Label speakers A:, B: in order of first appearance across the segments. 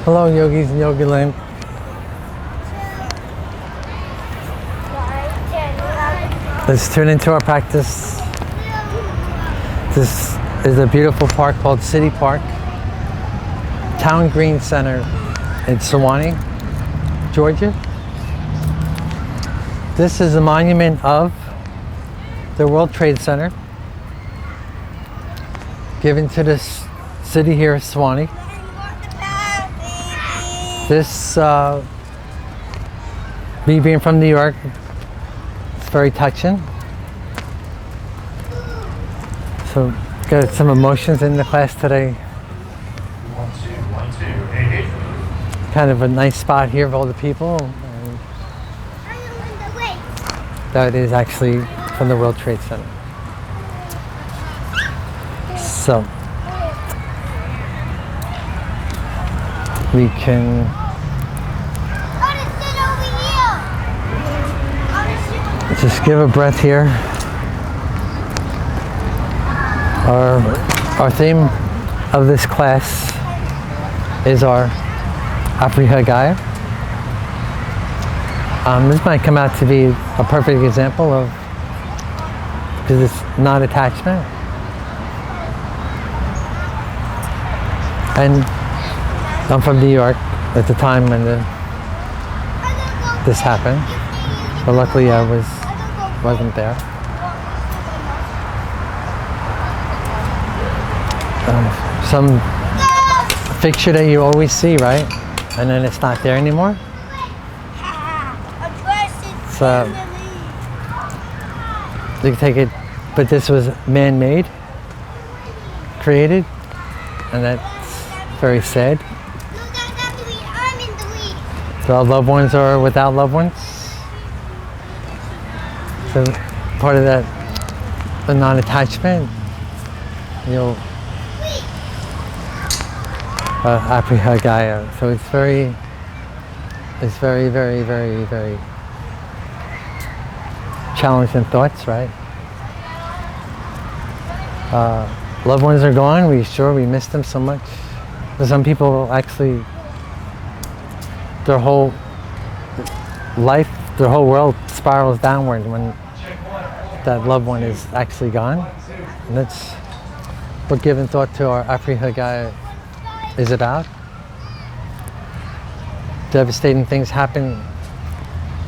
A: Hello, yogis and yogi land. Let's tune into our practice. This is a beautiful park called City Park, Town Green Center in Suwanee, Georgia. This is a monument of the World Trade Center given to this city here, Suwanee. This, me being from New York, it's very touching. So, got some emotions in the class today. Kind of a nice spot here of all the people. And that is actually from the World Trade Center. So, we can just give a breath here. Our theme of this class is our Aprihagaya. This might come out to be a perfect example of, because it's not attachment. And I'm from New York at the time when this happened, but luckily I wasn't there. Some picture that you always see, right? And then it's not there anymore. So you can take it, but this was man-made, created, and that's very sad. So our loved ones are without loved ones. So part of that, the non-attachment, you'll Aprihagaya. So it's very, very, very challenging thoughts, right? Loved ones are gone. We miss them so much. But some people actually, their whole life, their whole world spirals downward when that loved one is actually gone. And that's what giving thought to our Aprihagaya is about. Devastating things happen.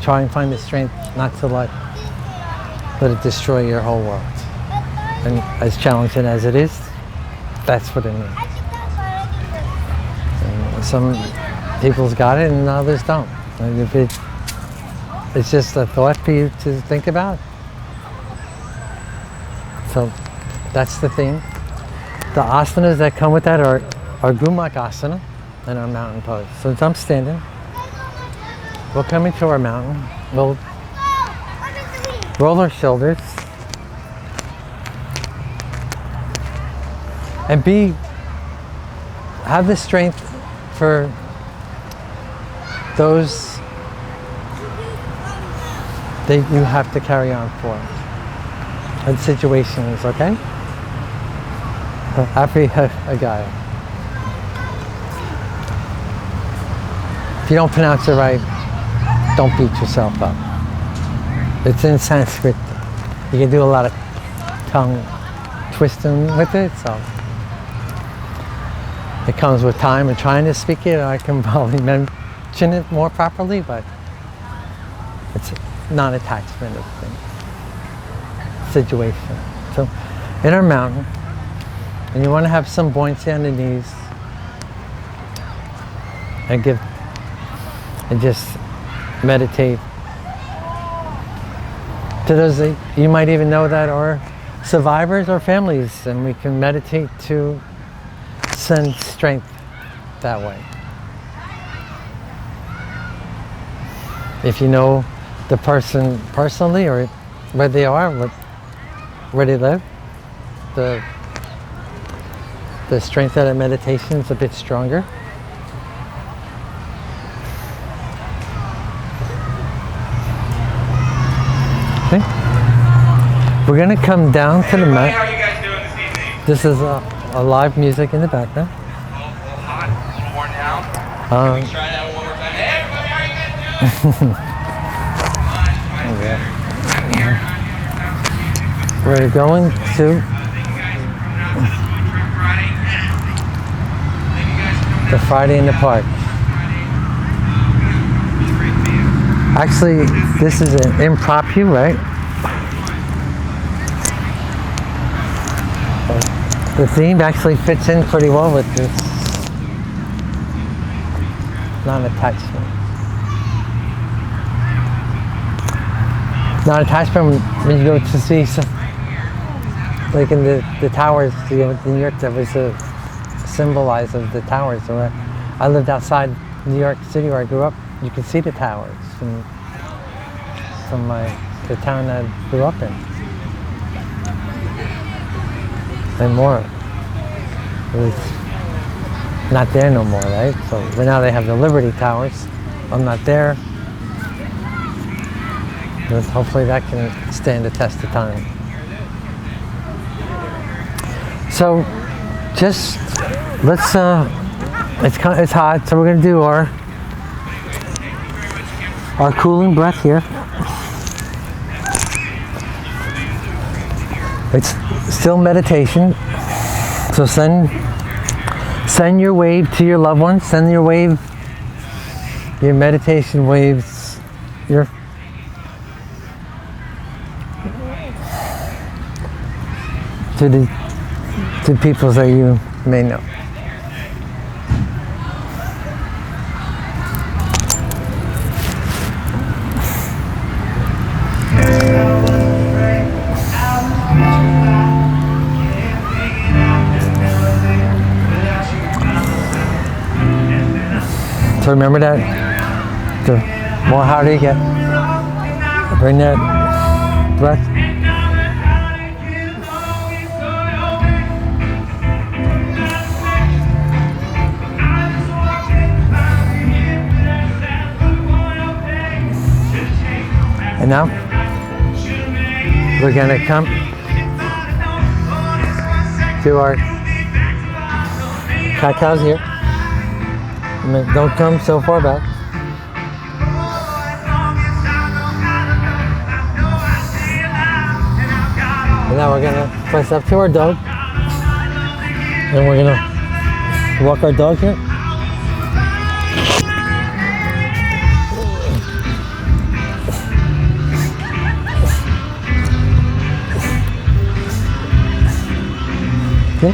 A: Try and find the strength not to let it destroy your whole world. And as challenging as it is, that's what it means. And some people's got it and others don't. And if it's just a thought for you to think about. So that's the theme. The asanas that come with that are Gumak asana and our mountain pose. So as I'm standing, we'll come into our mountain. We'll roll our shoulders and have the strength for those that you have to carry on for and situations, okay? Aprihagaya. If you don't pronounce it right, don't beat yourself up. It's in Sanskrit. You can do a lot of tongue twisting with it, so it comes with time and trying to speak it. I can probably mention it more properly, but it's non-attachment of the situation. So in our mountain, and you want to have some buoyancy on the knees and just meditate. To those that you might even know that are survivors or families, and we can meditate to send strength that way. If you know the person personally or where they are, where they live, the strength of the meditation is a bit stronger. Okay. We're going to come down to the mat.
B: How are you guys doing this evening?
A: This is a live music in the background.
B: A little hot, a little worn down.
A: Um,
B: Try that one more time. Hey, everybody, how you guys doing?
A: We're going to the Friday in the Park. Actually, this is an impromptu, right? The theme actually fits in pretty well with this non-attachment. Non-attachment, when you go to see some, like in the towers, you know, in New York, that was a symbolize of the towers. So I lived outside New York City where I grew up. You could see the towers from the town I grew up in. And more. It was not there no more, right? So, but now they have the Liberty Towers. I'm not there. But hopefully that can stand the test of time. So, just let's. It's hot, so we're gonna do our cooling breath here. It's still meditation. So send your wave to your loved ones. Send your wave, your meditation waves, to people that you may know. So remember that, the more harder you get, bring that breath. And now, we're gonna come to our cat-cows here. Don't come so far back. And now we're gonna press up to our dog. And we're gonna walk our dog here. Okay.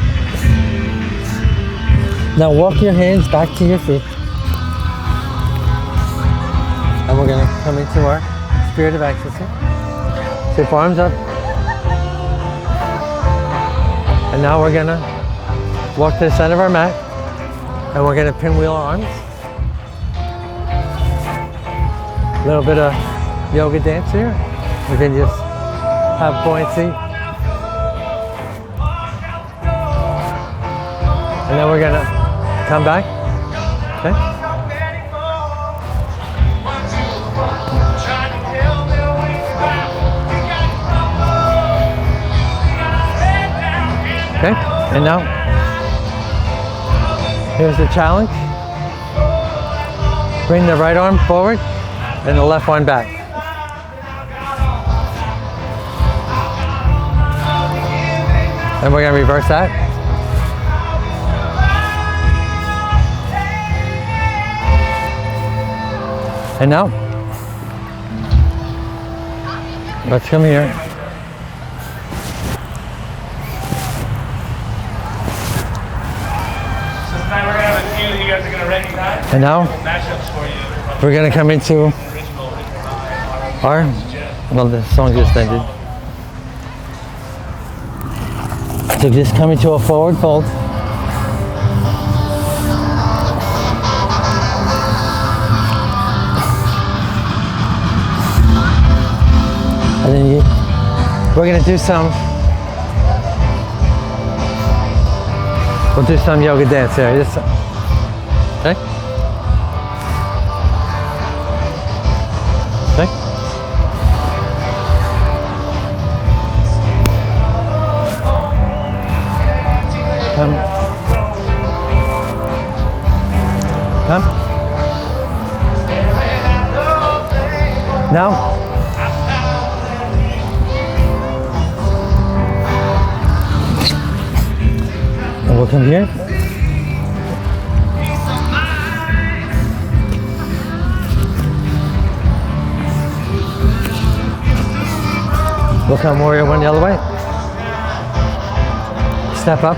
A: Now walk your hands back to your feet. And we're going to come into our spirit of ecstasy. Tip arms up. And now we're going to walk to the center of our mat. And we're going to pinwheel our arms. A little bit of yoga dance here. We can just have buoyancy. And then we're going to come back. Okay. Okay, and now, here's the challenge. Bring the right arm forward and the left one back. And we're going to reverse that. And now, let's come here. And now, we're going to come into our, well, the song just ended. So just come into a forward fold. And then we're going to do we'll do some yoga dance here. Just, okay? Okay? Come. Now. And we'll come here. We'll come warrior one the other way. Step up.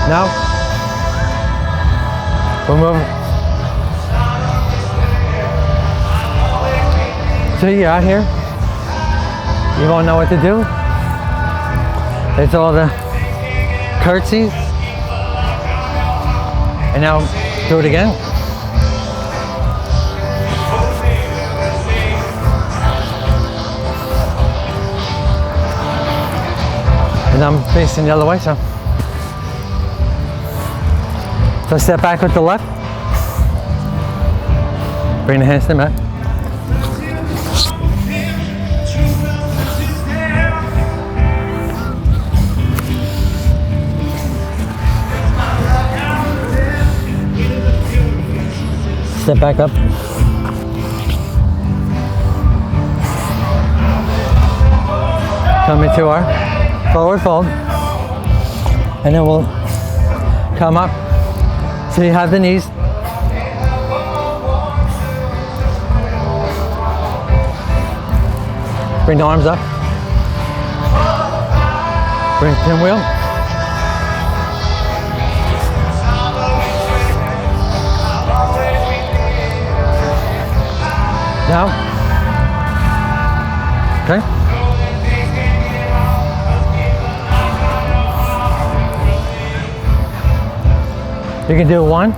A: Now. We'll move. So you're out here. You won't know what to do. It's all the curtsies. And now do it again. And I'm facing the other way, so step back with the left. Bring the hands to the mat. Step back up. Come into our forward fold. And then we'll come up. So you have the knees. Bring the arms up. Bring the pinwheel. Now. Okay. You can do 1,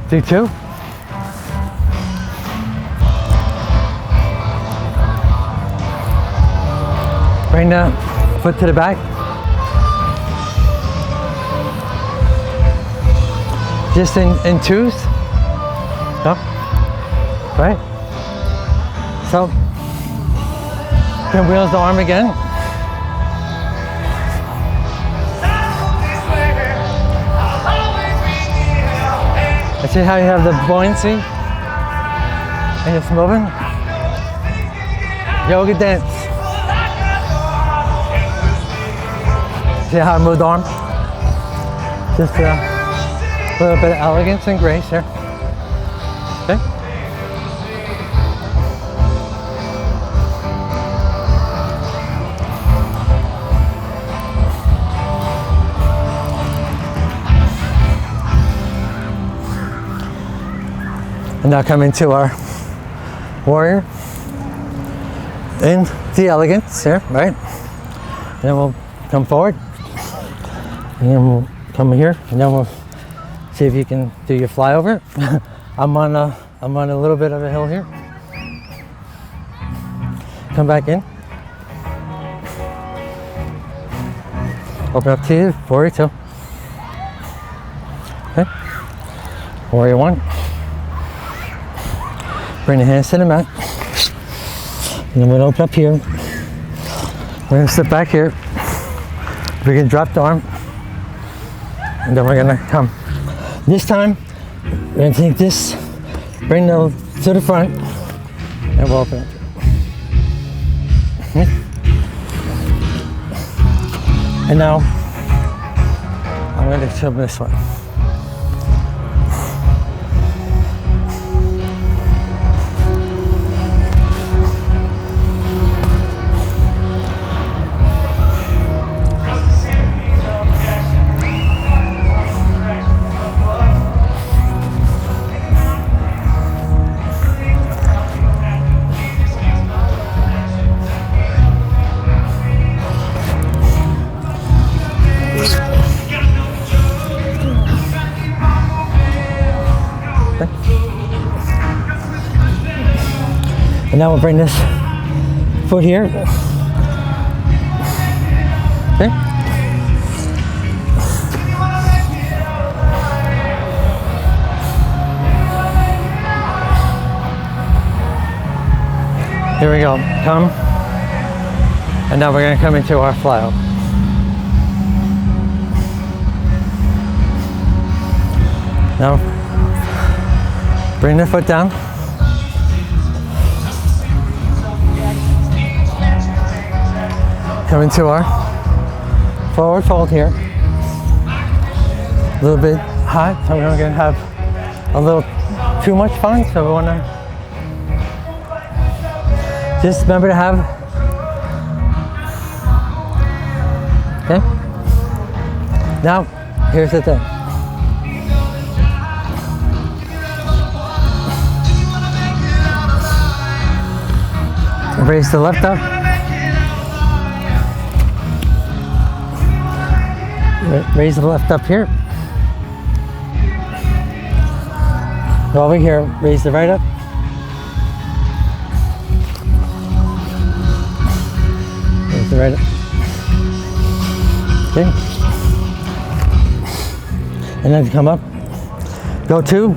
A: do 2, bring the foot to the back, just in 2s, no, right, so pinwheels the arm again. See how you have the buoyancy and it's moving? Yoga dance. See how I moved the arm? Just a little bit of elegance and grace here. Okay? And now come into our warrior in the elegance here, right? And then we'll come forward. And then we'll come here. And then we'll see if you can do your flyover. I'm on a little bit of a hill here. Come back in. Open up to you, warrior 2. Okay. Warrior 1. Bring the hands to the mat. And then we'll open up here. We're going to sit back here. We can drop the arm. And then we're going to come. This time, we're going to take this, bring the to the front, and we'll open it. And now, I'm going to come this one. And now we'll bring this foot here. Okay. Here we go. Come. And now we're going to come into our flyout. Now, bring the foot down. Come into our forward fold here. A little bit hot, so we're not gonna have a little too much fun, so we wanna just remember to have, okay? Now, here's the thing. Raise the left up. Raise the left up here. Go over here, raise the right up. Raise the right up. Okay. And then come up. Go two.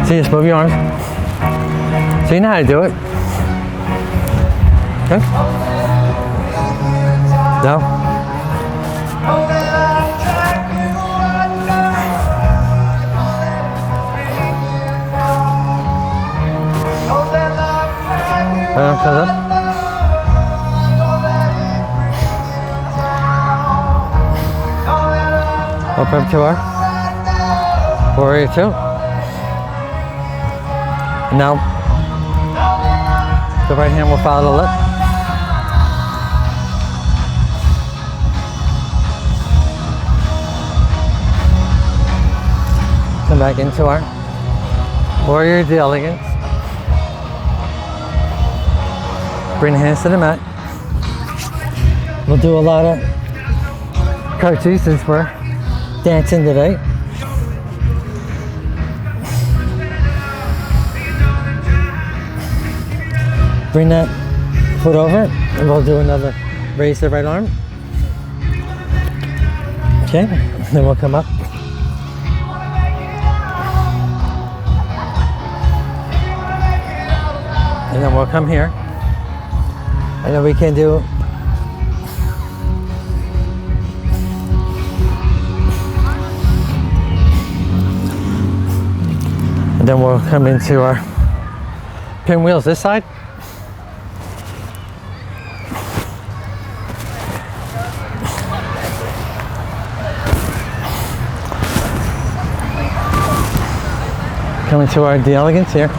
A: See, just move your arms. So you know how to do it. Okay. Down. Right comes up. Open up to our warrior two. And now the right hand will follow the left. Come back into our warrior of the elegance. Bring the hands to the mat. We'll do a lot of curtsies since we're dancing today. Bring that foot over and we'll do another raise the right arm. Okay, then we'll come up. And then we'll come here. And then we can do and then we'll come into our pinwheels this side. Coming to our the elegance here.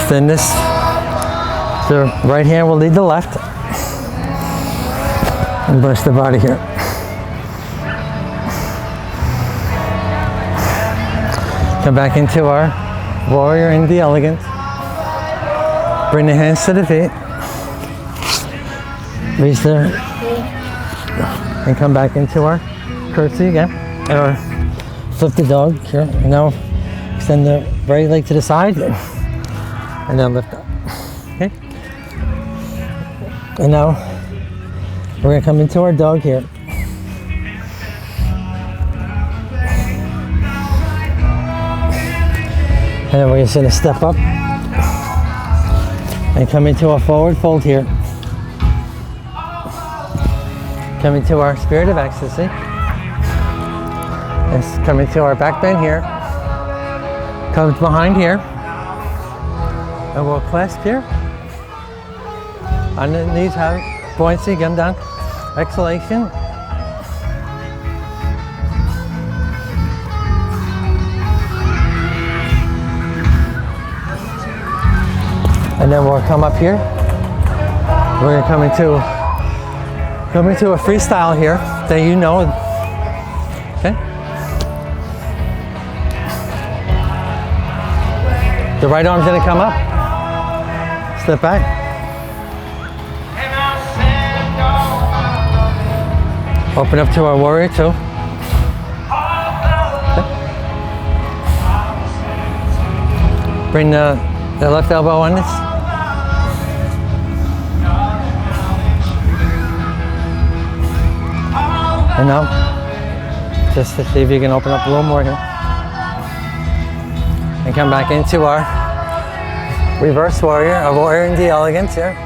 A: Then this, the right hand will lead the left. And brush the body here. Come back into our warrior and the elegance. Bring the hands to the feet. Raise the, and come back into our curtsy again. Or flip the dog here. And now extend the right leg to the side. And then lift up. Okay? And now we're gonna come into our dog here. And then we're just gonna step up and come into a forward fold here. Come into our spirit of ecstasy. And come into our back bend here. Comes behind here. And we'll clasp here. On the knees, have buoyancy, come down. Exhalation. And then we'll come up here. We're gonna come into a freestyle here that you know. Okay. The right arm's gonna come up. Step back. Open up to our warrior two. Okay. Bring the left elbow on this. And now, just to see if you can open up a little more here. And come back into our reverse warrior, a warrior in the elegance here.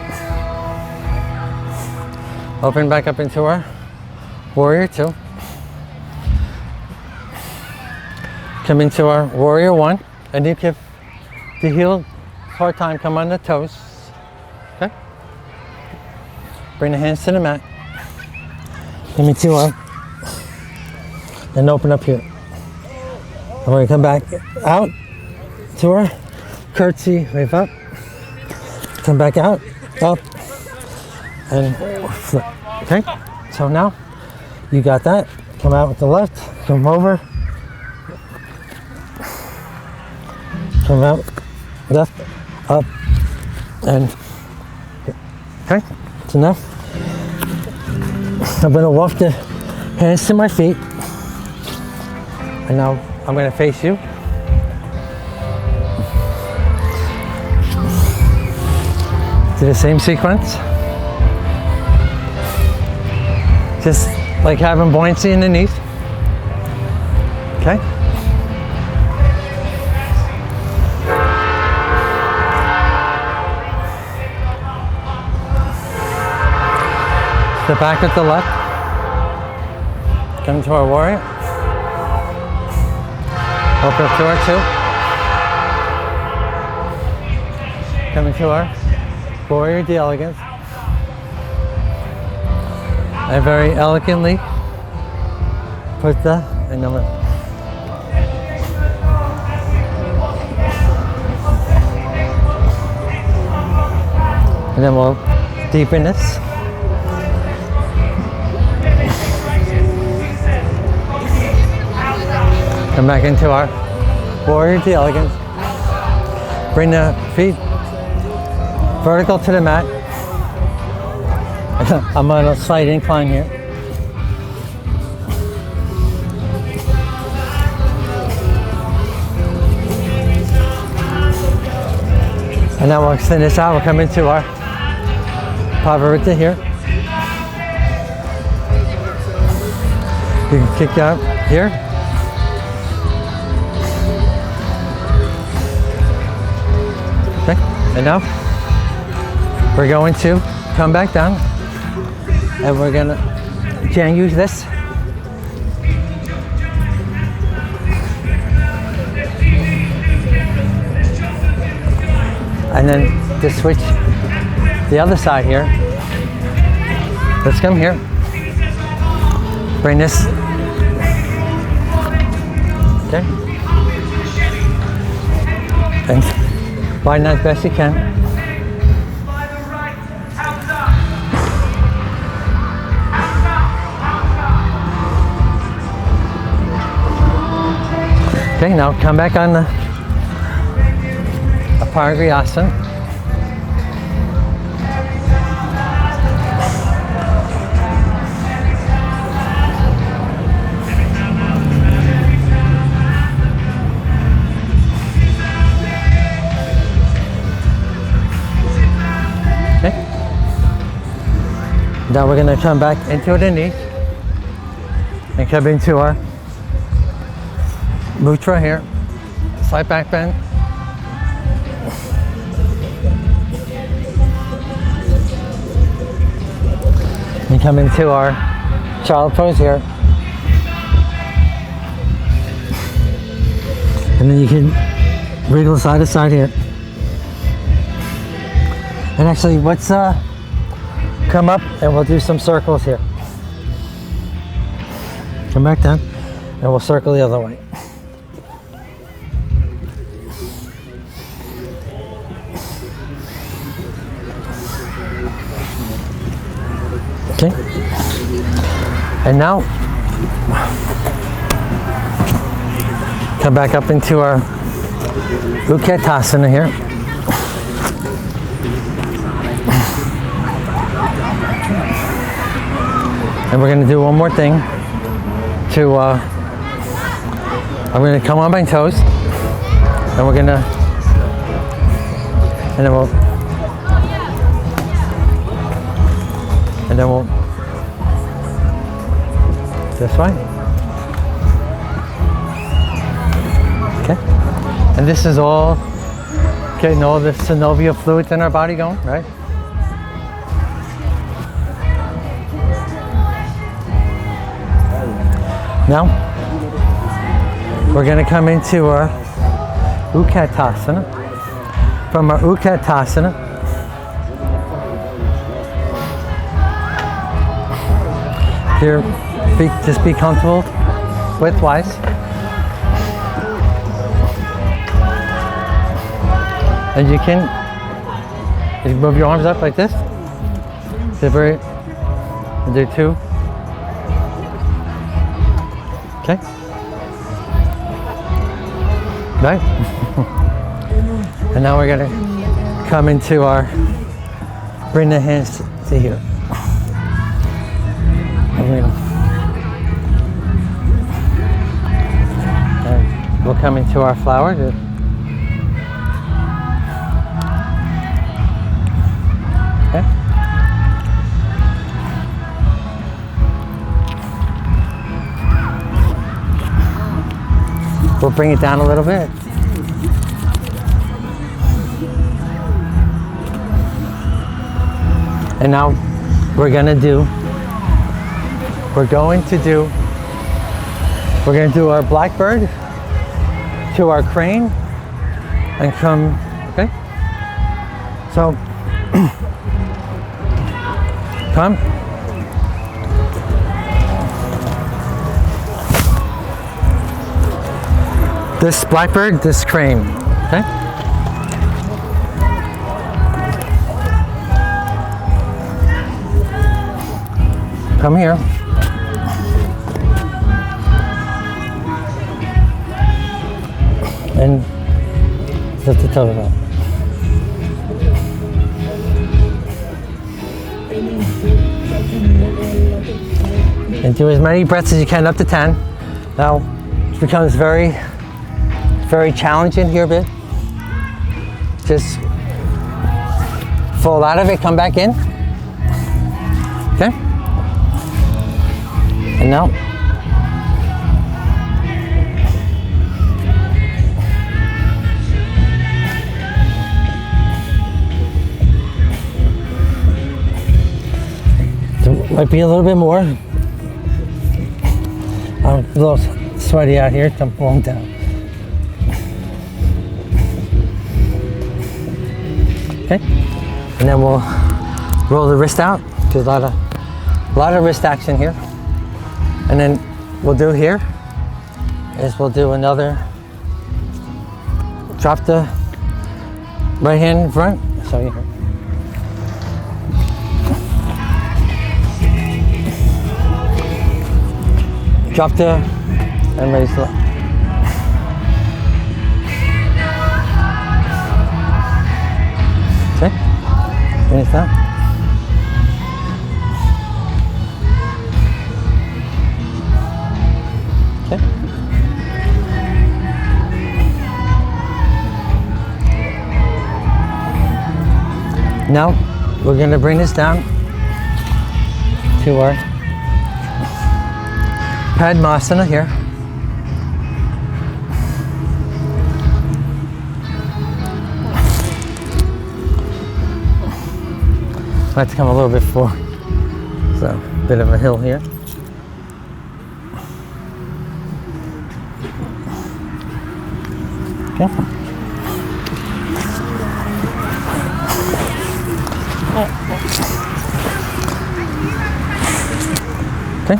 A: Open back up into our warrior 2. Come into our warrior 1, and you give the heel hard time, come on the toes. Okay? Bring the hands to the mat. Come into our, and open up here. And we're gonna come back out to our curtsy, wave up. Come back out, up, and flip. Okay? So now you got that. Come out with the left, come over. Come out, left, up, and okay, that's enough. I'm gonna walk the hands to my feet, and now I'm gonna face you. Do the same sequence. Just like having buoyancy in the knees. Okay. Step back with the left. Come to our warrior. Open up to our 2. Come into our warrior the elegance. I very elegantly put the, and then we'll deepen this. Come back into our warrior the elegance. Bring the feet vertical to the mat. I'm on a slight incline here. And now we'll extend this out. We'll come into our Pavarita here. You can kick out here. Okay, and now we're going to come back down, and we're gonna use this. And then to switch the other side here, let's come here. Bring this. Okay. And widen as best you can. Okay, now come back on the Aparigriyasana. Okay. Now we're going to come back into the knee and come into our Mudra here. Slight back bend. And come into our child pose here. And then you can wriggle side to side here. And actually, let's come up and we'll do some circles here. Come back down and we'll circle the other way. Okay. And now come back up into our Utkatasana here. And we're going to do one more thing to I'm going to come on my toes, and we're going to, and then we'll this way. Okay. And this is all Getting all the synovial fluids in our body going, right? Now, we're going to come into our Utkatasana. From our Utkatasana, your feet just be comfortable widthwise. And you can move your arms up like this. Do two. Okay. Right. And now we're gonna come into our, bring the hands to here. And we'll come into our flower. Okay. We'll bring it down a little bit. And now we're going to do our blackbird to our crane and come, okay? So, come. This blackbird, this crane, okay? Come here. And lift the toes up. And do as many breaths as you can, up to 10. Now, it becomes very, very challenging here a bit. Just fall out of it, come back in. Okay? And now, there might be a little bit more. I'm a little sweaty out here, I'm pulling down. Okay, and then we'll roll the wrist out. There's a lot of wrist action here. And then we'll do here is we'll do another, drop the right hand in front. So here. Drop the and raise the. Okay, finish that. Okay. Now we're going to bring this down to our Padmasana here. I have to come a little bit forward. So a bit of a hill here. Okay. Okay.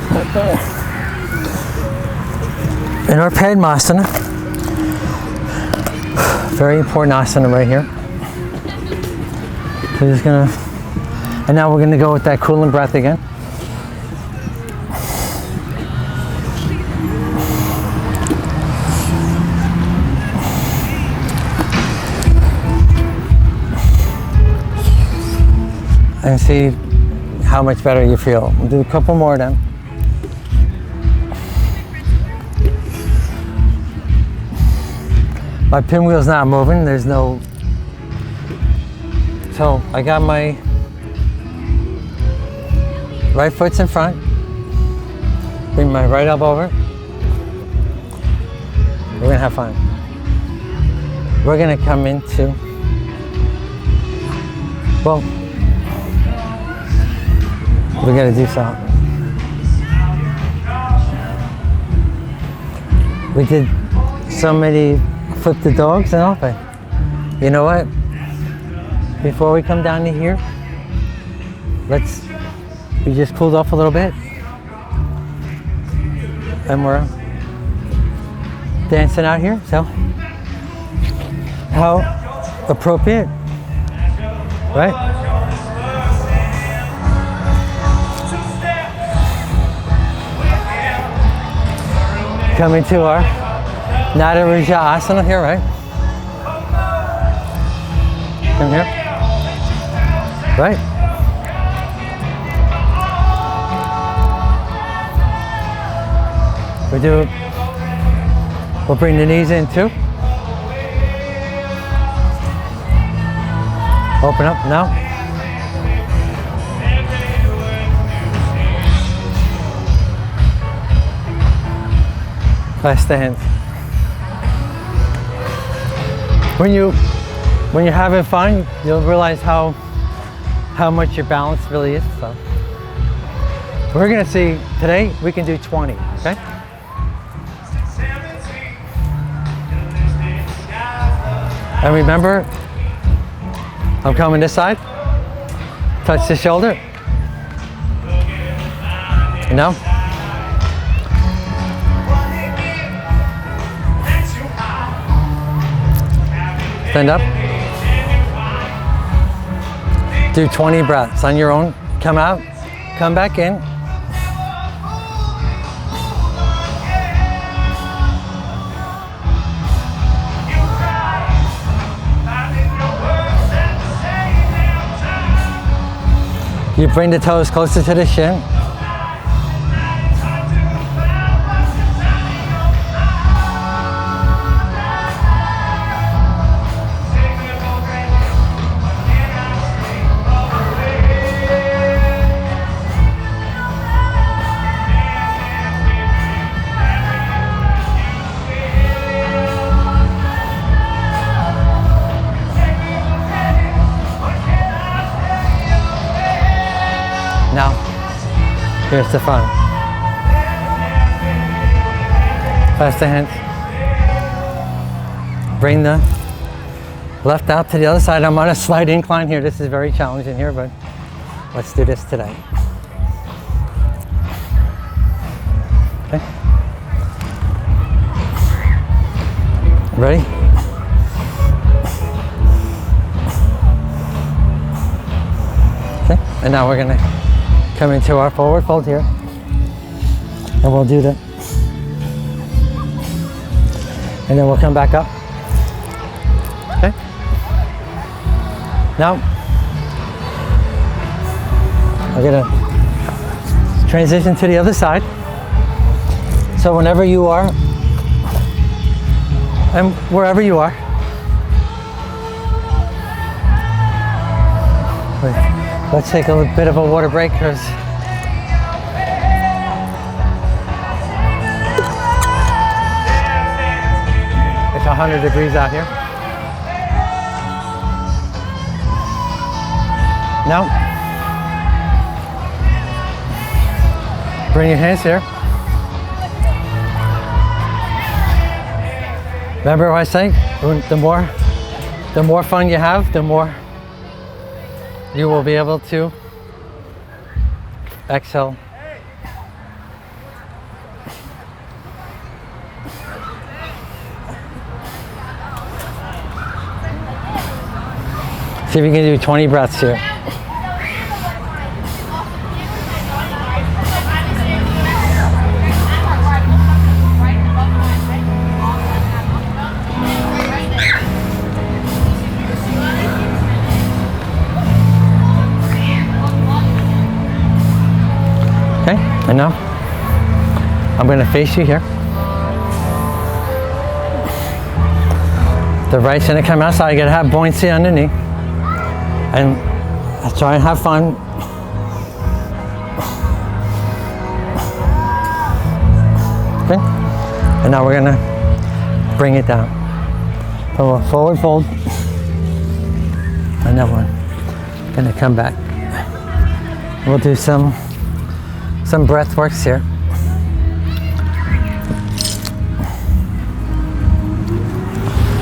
A: In our Padmasana, very important asana right here. So just gonna, and now we're gonna go with that cooling breath again. And see how much better you feel. We'll do a couple more then. My pinwheel's not moving, there's no, so I got my right foot's in front, bring my right elbow over, we're gonna have fun. We're gonna come into Well, we gotta do something. We did so many flip the dogs and all, but you know what? Before we come down to here, we just cooled off a little bit. And we're dancing out here, so how appropriate, right? Coming to our Nataraja Asana here, right? Come here, right? We'll bring the knees in too. Open up now. Clasp the hands. When you're having fun, you'll realize how much your balance really is. So we're gonna see today we can do 20, okay? And remember, I'm coming this side. Touch the shoulder. No. Stand up. Do 20 breaths on your own. Come out, come back in. You bring the toes closer to the shin. Now, here's the fun. Clasp the hands. Bring the left out to the other side. I'm on a slight incline here. This is very challenging here, but let's do this today. Okay. Ready? Okay. And now we're gonna come into our forward fold here, and we'll do that, and then we'll come back up. Okay. Now we're gonna transition to the other side. So whenever you are, and wherever you are, let's take a little bit of a water break because it's 100 degrees out here. Now, bring your hands here. Remember what I say? The more fun you have, the more you will be able to exhale. See if you can do 20 breaths here. Okay, and now I'm going to face you here. The right's going to come outside. You got to have buoyancy underneath. And let's try and have fun. Okay, and now we're going to bring it down. So we'll forward fold. Another one. Gonna come back. We'll do some breath works here.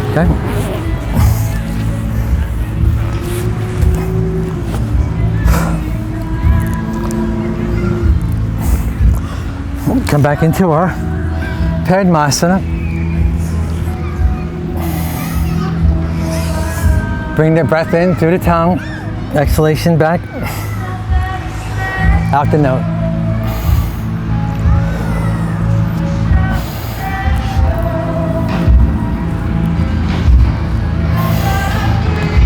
A: Okay. We'll come back into our Padmasana. Bring the breath in through the tongue. Exhalation back. Out the nose.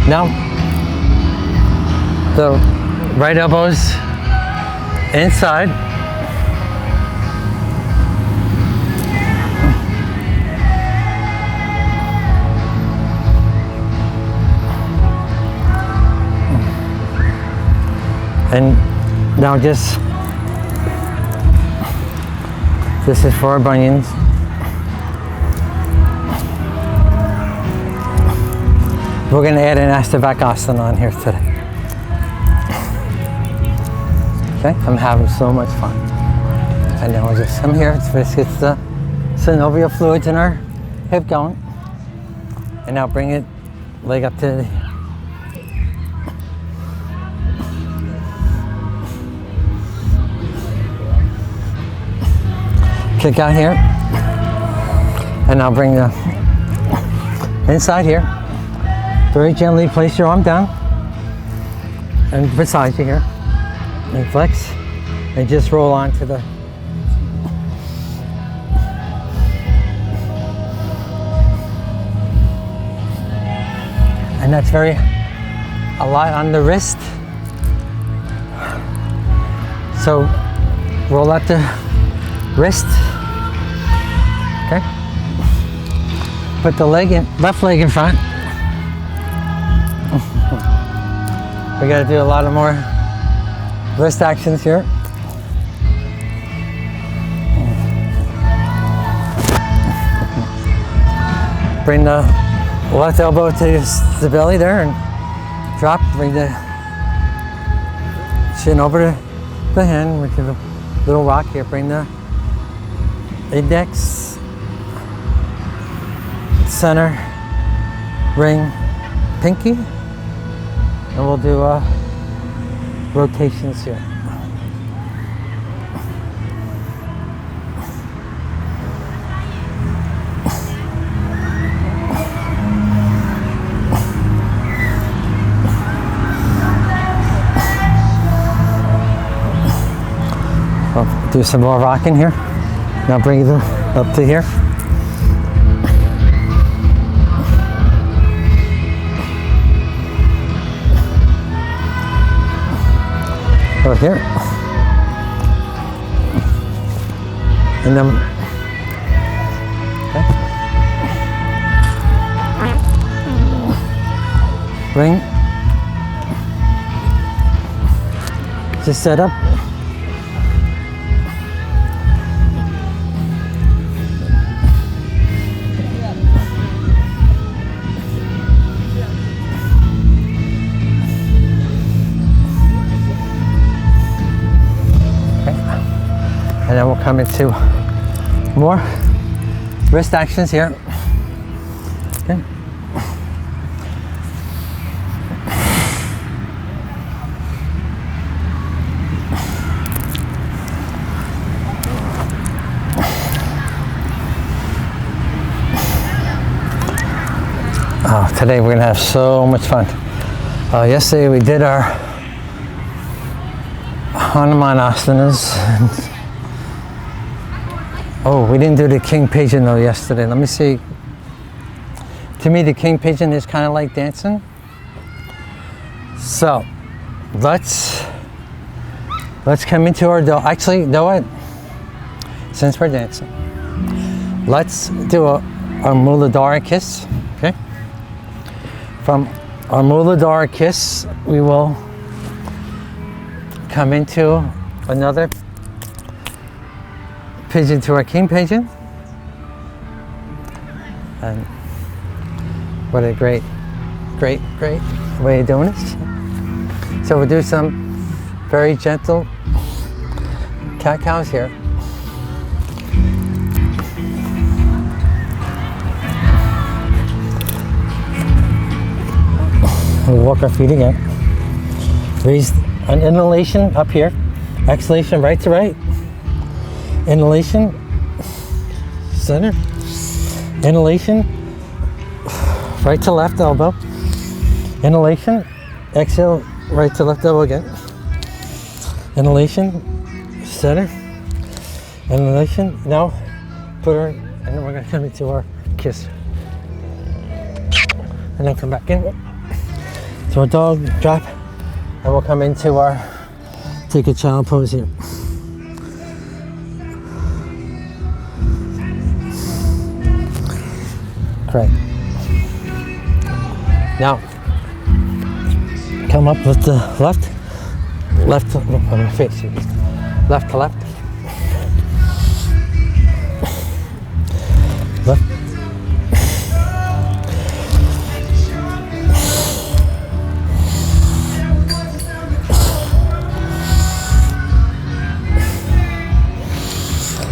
A: Now, the right elbow's inside. And now just, this is for our bunions. We're going to add an Ashtavakasana on here today. Okay, I'm having so much fun. And then we'll just come here, this gets the synovial fluids in our hip going. And now bring it, leg up to the, kick out here. And now bring the inside here. Very gently place your arm down and beside you here. And flex and just roll onto the and that's very a lot on the wrist. So roll out the wrist. Okay. Put the leg in, left leg in front. We got to do a lot of more wrist actions here. Bring the left elbow to the belly there and drop. Bring the chin over the hand with a little rock here. Bring the index, center, ring, pinky. And we'll do rotations here. We'll do some more rocking here. Now bring it up to here. Over here. And then, okay. Bring. Just set up. And then we'll come into more wrist actions here. Okay. Oh, today we're gonna have so much fun. Yesterday we did our Hanuman asanas. Oh, we didn't do the king pigeon though yesterday. Let me see. To me, the king pigeon is kind of like dancing. So, let's come into our do. Actually, you know what? Since we're dancing, let's do our Muladhara kiss. Okay. From our Muladhara kiss, we will come into another pigeon to our king pigeon. And what a great way of doing it. So we'll do some very gentle cat-cows here. We'll walk our feet again. Raise an inhalation up here. Exhalation right to right. Inhalation, center. Inhalation, right to left elbow. Inhalation, exhale, right to left elbow again. Inhalation, center. Inhalation. Now put her, and then we're gonna come into our kiss. And then come back in. So a dog drop, and we'll come into our take a child pose here. Great. Now come up with the left to on my face. Left to left. Left.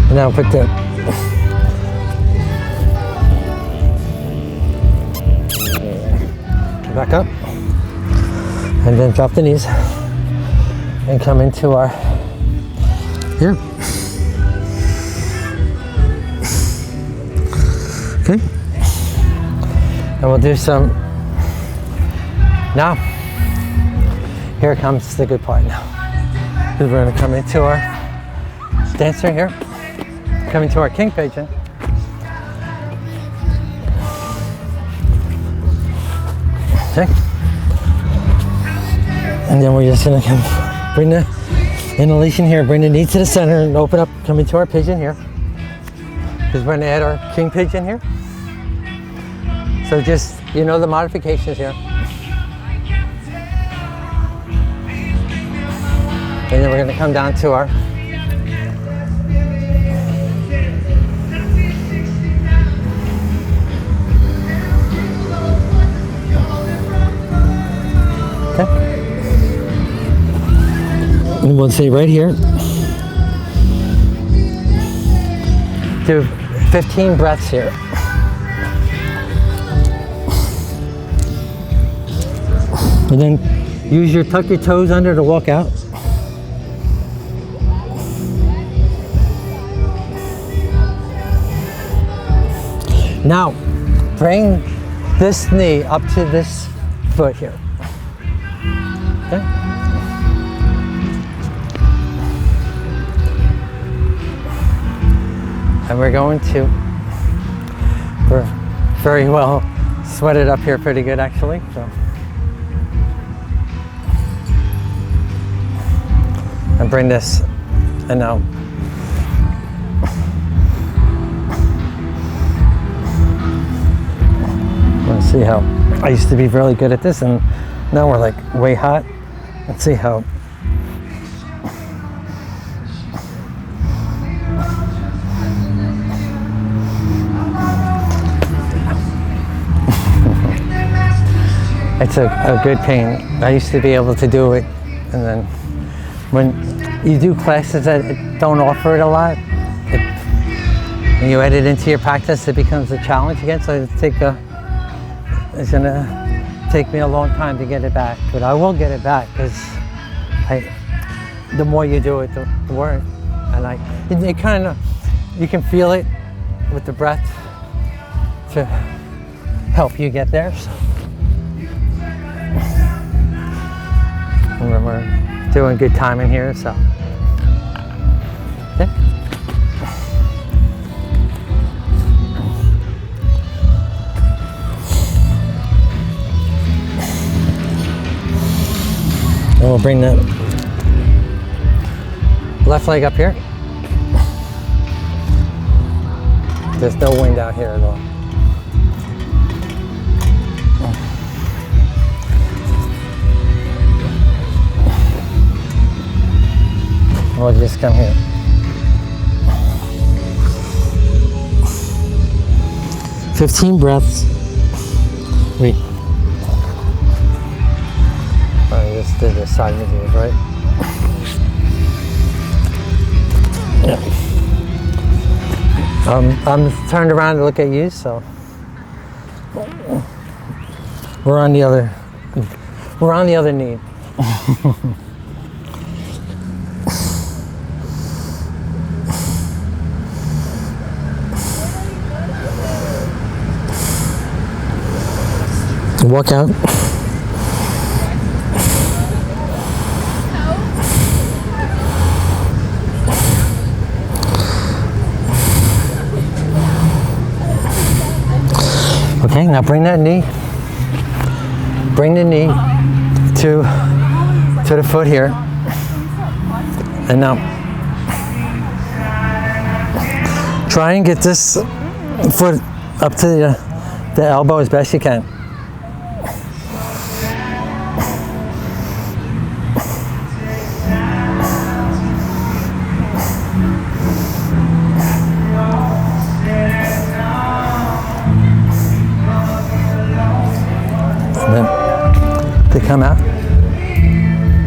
A: And now put the back up, and then drop the knees and come into our here. Okay, and we'll do some now. Here comes the good part now, because we're going to come into our dancer here, come into our king pigeon. Okay. And then we're just gonna bring the inhalation here, bring the knee to the center and open up, come into our pigeon here. Because we're gonna add our king pigeon here. So just, you know the modifications here. And then we're gonna come down to our and we'll say right here, do 15 breaths here. And then use tuck your toes under to walk out. Now, bring this knee up to this foot here. Okay? And we're going to, we're very well sweated up here pretty good actually. So. And bring this, and now let's see how, I used to be really good at this and now we're like way hot. Let's see how. It's a good pain. I used to be able to do it, and then when you do classes that don't offer it a lot, when you add it into your practice, it becomes a challenge again. So it's gonna take me a long time to get it back, but I will get it back because the more you do it, the more, and it kind of, you can feel it with the breath to help you get there. So. And we're doing good timing here, so. Okay. And we'll bring the left leg up here. There's no wind out here at all. We'll just come here. "15 breaths. Wait. just did a side move, right? Yeah. I'm turned around to look at you, so we're on the other knee. Walk out. Okay, now bring that knee. Bring the knee to the foot here. And now try and get this foot up to the elbow as best you can. To come out.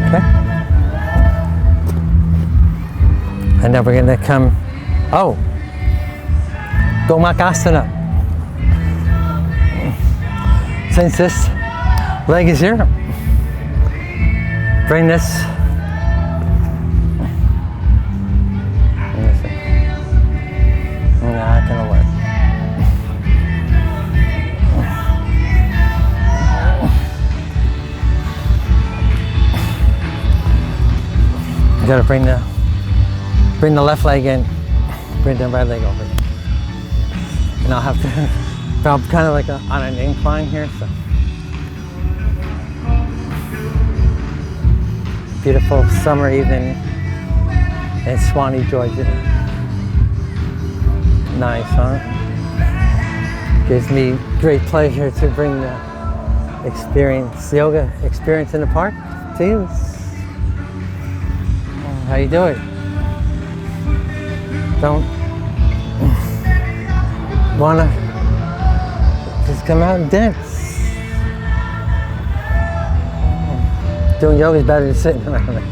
A: Okay. And then we're going to come. Oh. Gomakasana. Since this leg is here, bring this. Not going to work. You gotta bring the left leg in, bring the right leg over. And I'll have to, I'm kind of like on an incline here, so. Beautiful summer evening in Suwanee, Georgia. Nice, huh? Gives me great pleasure to bring the yoga experience in the park to you. How you do it? Don't wanna just come out and dance. Doing yoga is better than sitting around it.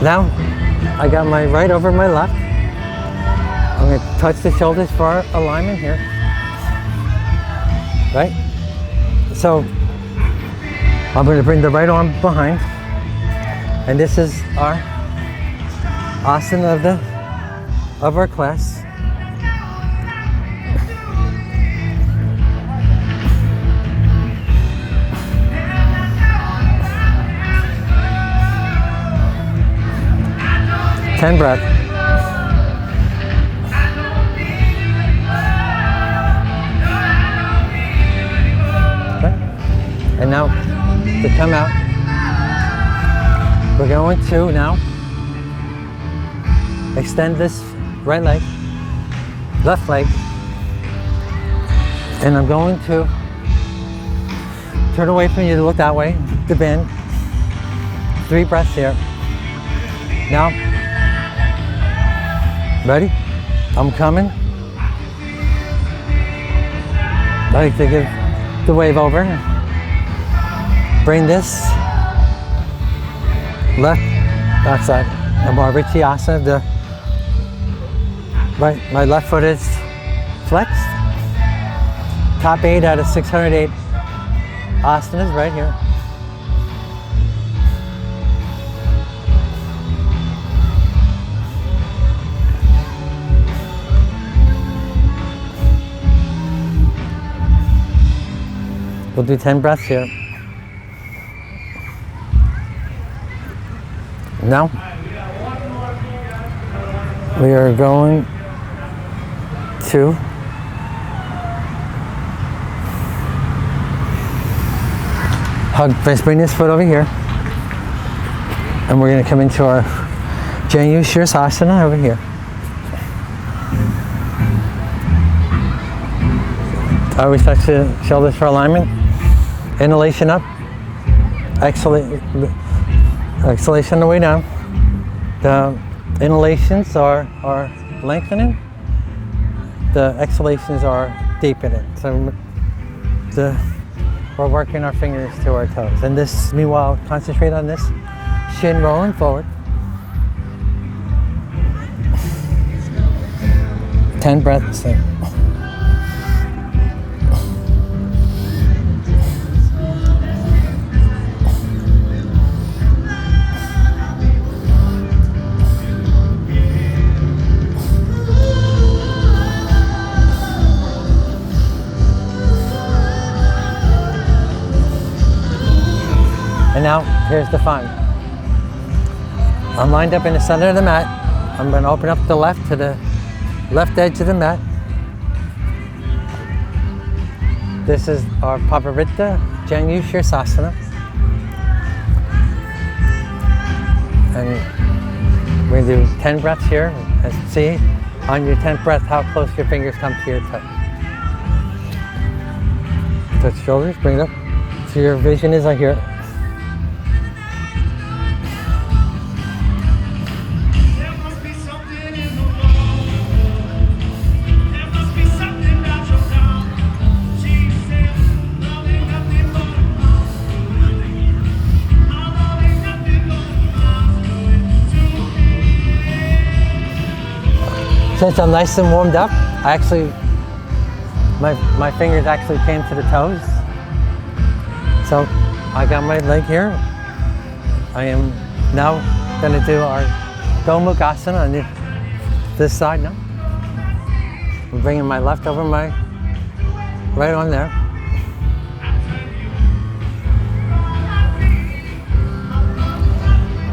A: Now I got my right over my left. I'm gonna touch the shoulders for our alignment here. Right? So I'm gonna bring the right arm behind. And this is our asana of our class. Ten breaths. Okay. And now to come out. We're going to now extend this right leg, left leg, and I'm going to turn away from you to look that way, to bend. 3 breaths here. Now, ready? I'm coming. I like to give the wave over. Bring this left backside, the Marvichiasana. My left foot is flexed. Top 8 out of 608 asanas right here. We'll do 10 breaths here. Now, we are going to hug. Let's bring this foot over here, and we're going to come into our Janu Shirsasana over here. Always touch the shoulders for alignment. Inhalation up, exhalation on the way down. The inhalations are lengthening. The exhalations are deepening. So the we're working our fingers to our toes. And this, meanwhile, concentrate on this shin rolling forward. 10 breaths in. And now, here's the fun. I'm lined up in the center of the mat. I'm going to open up the left to the left edge of the mat. This is our Pavarita Janu Shirsasana. And we're going to do 10 breaths here. And see on your 10th breath how close your fingers come to your toes. Touch shoulders, bring it up. So your vision is like here. Since I'm nice and warmed up, I actually, my fingers actually came to the toes. So I got my leg here. I am now going to do our Gomukasana on this side now. I'm bringing my left over my right on there.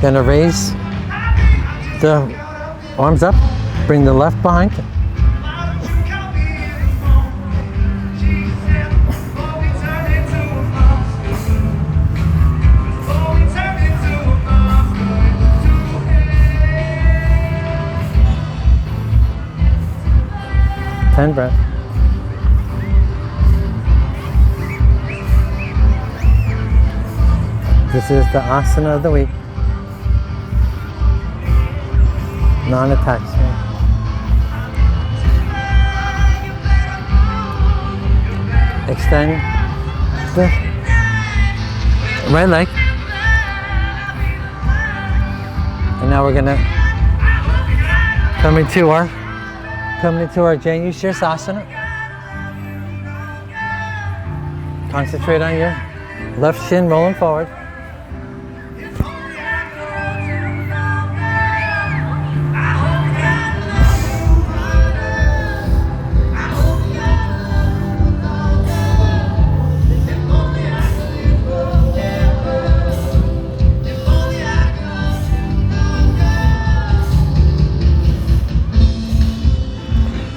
A: Gonna raise the arms up. Bring the left behind. Ten breaths. This is the asana of the week. Non-attachment. Extend the right leg. And now we're gonna come into our Janu Shirsasana. Concentrate on your left shin rolling forward.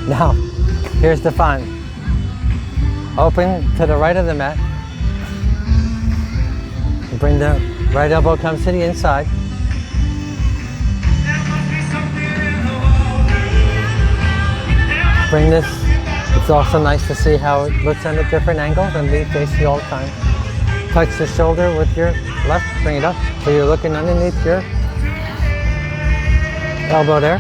A: Now, here's the fun. Open to the right of the mat. Bring the right elbow comes to the inside. Bring this. It's also nice to see how it looks at a different angle and be facing you all the time. Touch the shoulder with your left. Bring it up. So you're looking underneath your elbow there.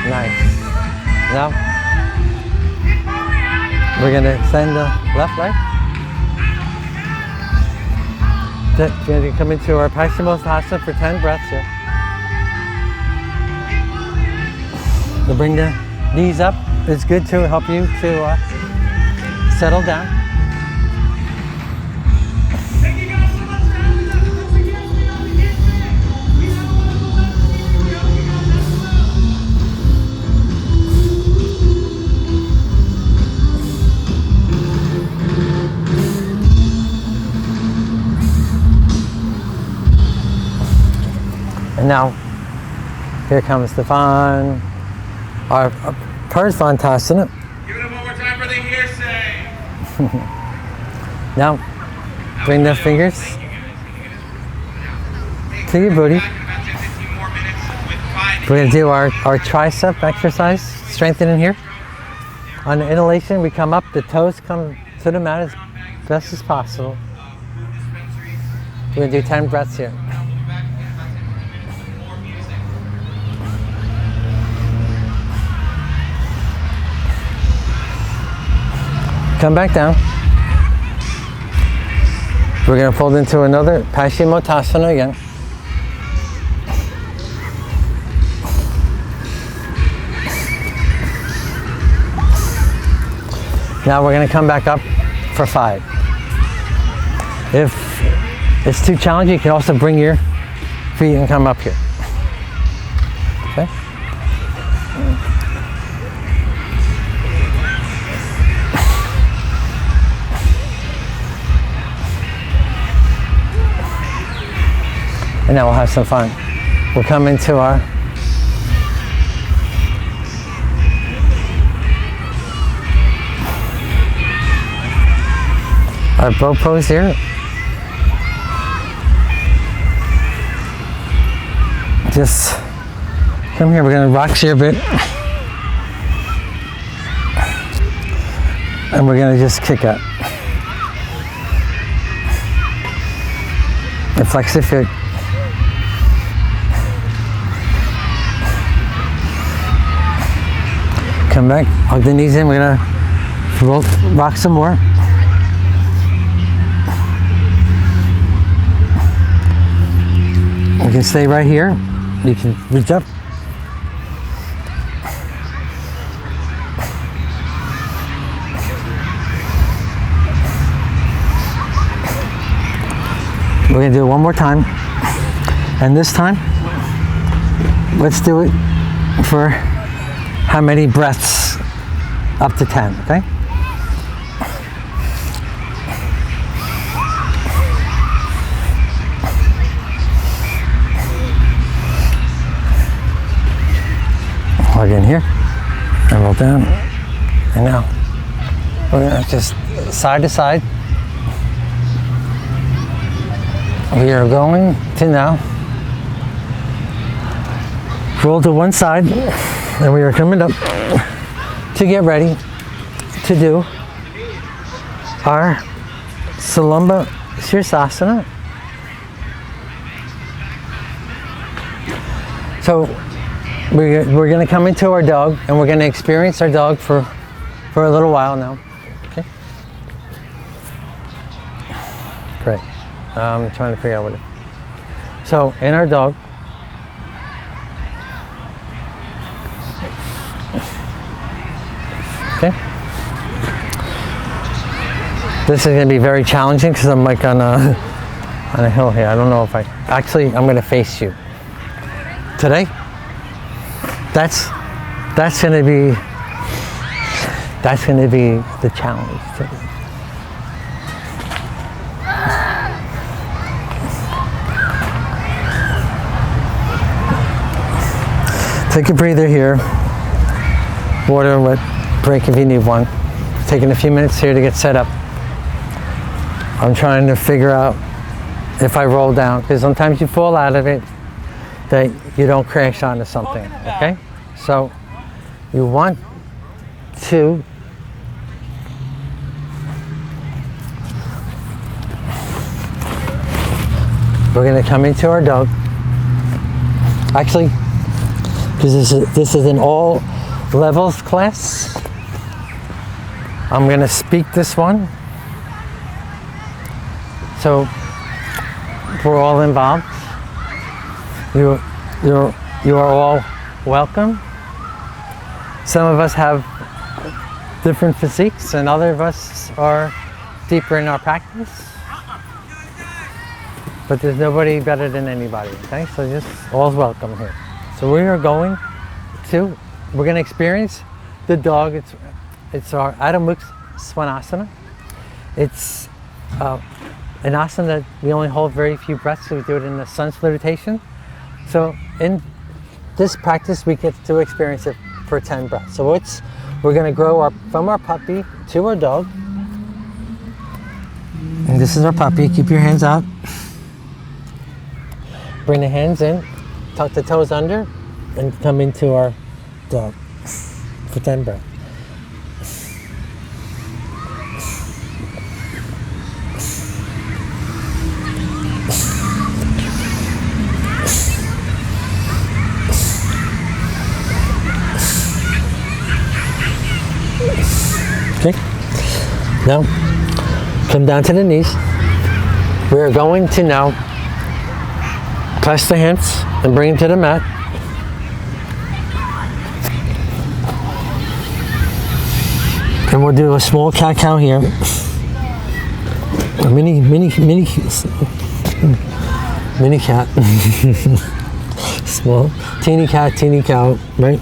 A: Nice. Now, we're going to extend the left leg. We're going to come into our Paschimottanasana for 10 breaths here. To bring the knees up is good to help you to settle down. And now, here comes the fun, our Parsvantasana.
B: Give it up one more time for the hearsay.
A: Now, bring the fingers to your booty.
B: Back in about 10, 15 more minutes with 5
A: We're gonna do our tricep exercise, strengthening here. On the inhalation, we come up, the toes come to the mat as best as possible. We're gonna do 10 breaths here. Come back down. We're gonna fold into another Paschimottanasana again. Now we're gonna come back up for 5. If it's too challenging, you can also bring your feet and come up here. Okay? And now we'll have some fun. We'll come into our bow pose here. Just come here, we're gonna rock here a bit. And we're gonna just kick up. And flex the foot. Come back, hug the knees in, we're gonna rock some more. You can stay right here. You can reach up. We're gonna do it one more time. And this time, let's do it for how many breaths? Up to 10, okay? Plug in here, and roll down, and now we're gonna just side to side. We are going to now roll to one side, and we are coming up to get ready to do our Salamba Shirsasana. So we're going to come into our dog, and we're going to experience our dog for a little while now. Okay. Great. I'm trying to figure out what it. So in our dog, okay. This is going to be very challenging because I'm like on a hill here. I don't know if I'm going to face you today. That's going to be the challenge today. Take a breather here. Water, wet break if you need one. Taking a few minutes here to get set up. I'm trying to figure out if I roll down, because sometimes you fall out of it that you don't crash onto something, okay? So you want to we're going to come into our dog. Actually, because this is an all levels class, I'm going to speak this one. So we're all involved. You are all welcome. Some of us have different physiques, and other of us are deeper in our practice. But there's nobody better than anybody, okay? So just all's welcome here. So we're going to experience the dog. It's our Adho Mukha Svanasana. It's an asana that we only hold very few breaths, so we do it in the sun salutation. So in this practice, we get to experience it for 10 breaths. So we're going to grow from our puppy to our dog. And this is our puppy. Keep your hands out. Bring the hands in. Tuck the toes under. and come into our dog for 10 breaths. Okay. Now, come down to the knees. We are going to now press the hands and bring them to the mat. And we'll do a small cat-cow here. A mini cat. Small, teeny cat, teeny cow, right?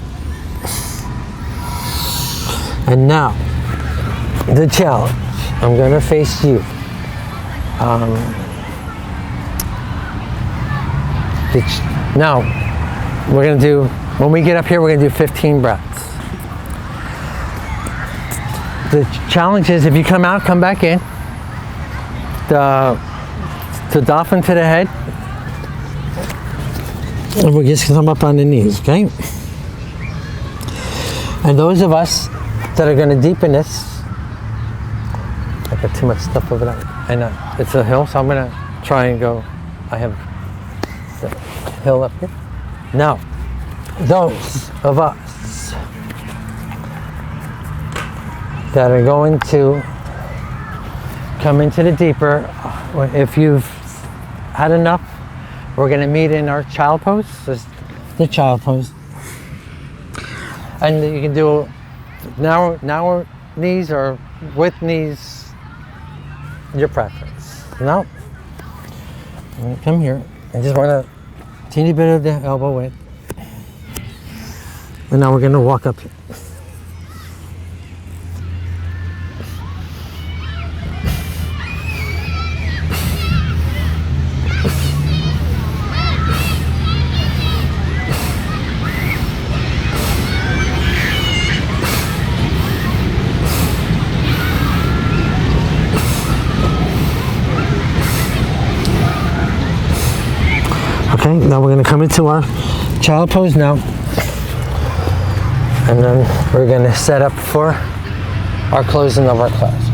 A: And now, the challenge. I'm gonna face you. Now, we're gonna do, when we get up here, we're gonna do 15 breaths. The challenge is if you come out, come back in. The dolphin to the head. And we're just gonna come up on the knees, okay? And those of us that are gonna deepen this, I got too much stuff over there. And it's a hill, so I'm gonna try and go. I have the hill up here. Now, those of us that are going to come into the deeper, if you've had enough, we're gonna meet in our child pose. This is the child pose. And you can do narrow knees or with knees, your preference. Now, I'm gonna come here. I just want a teeny bit of the elbow width. And now we're gonna walk up here. Okay, now we're going to come into our child pose now. And then we're going to set up for our closing of our class.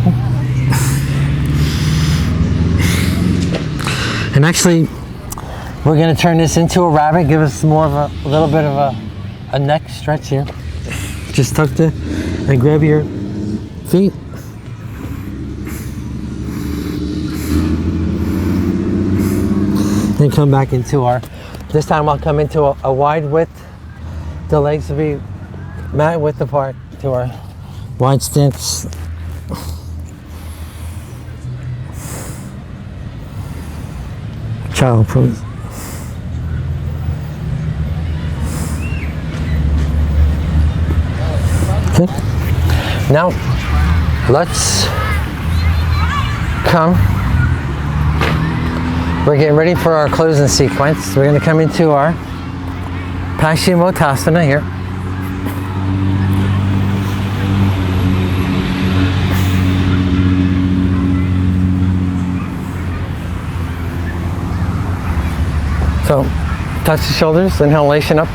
A: And actually, we're going to turn this into a rabbit, give us more of a little bit of a neck stretch here. Just tuck and grab your feet. And come back into our, this time I'll come into a wide width. The legs will be mat width apart to our wide stance. Child pose. Okay. Now, let's come. We're getting ready for our closing sequence. We're going to come into our Paschimottanasana here. So, touch the shoulders, inhalation up,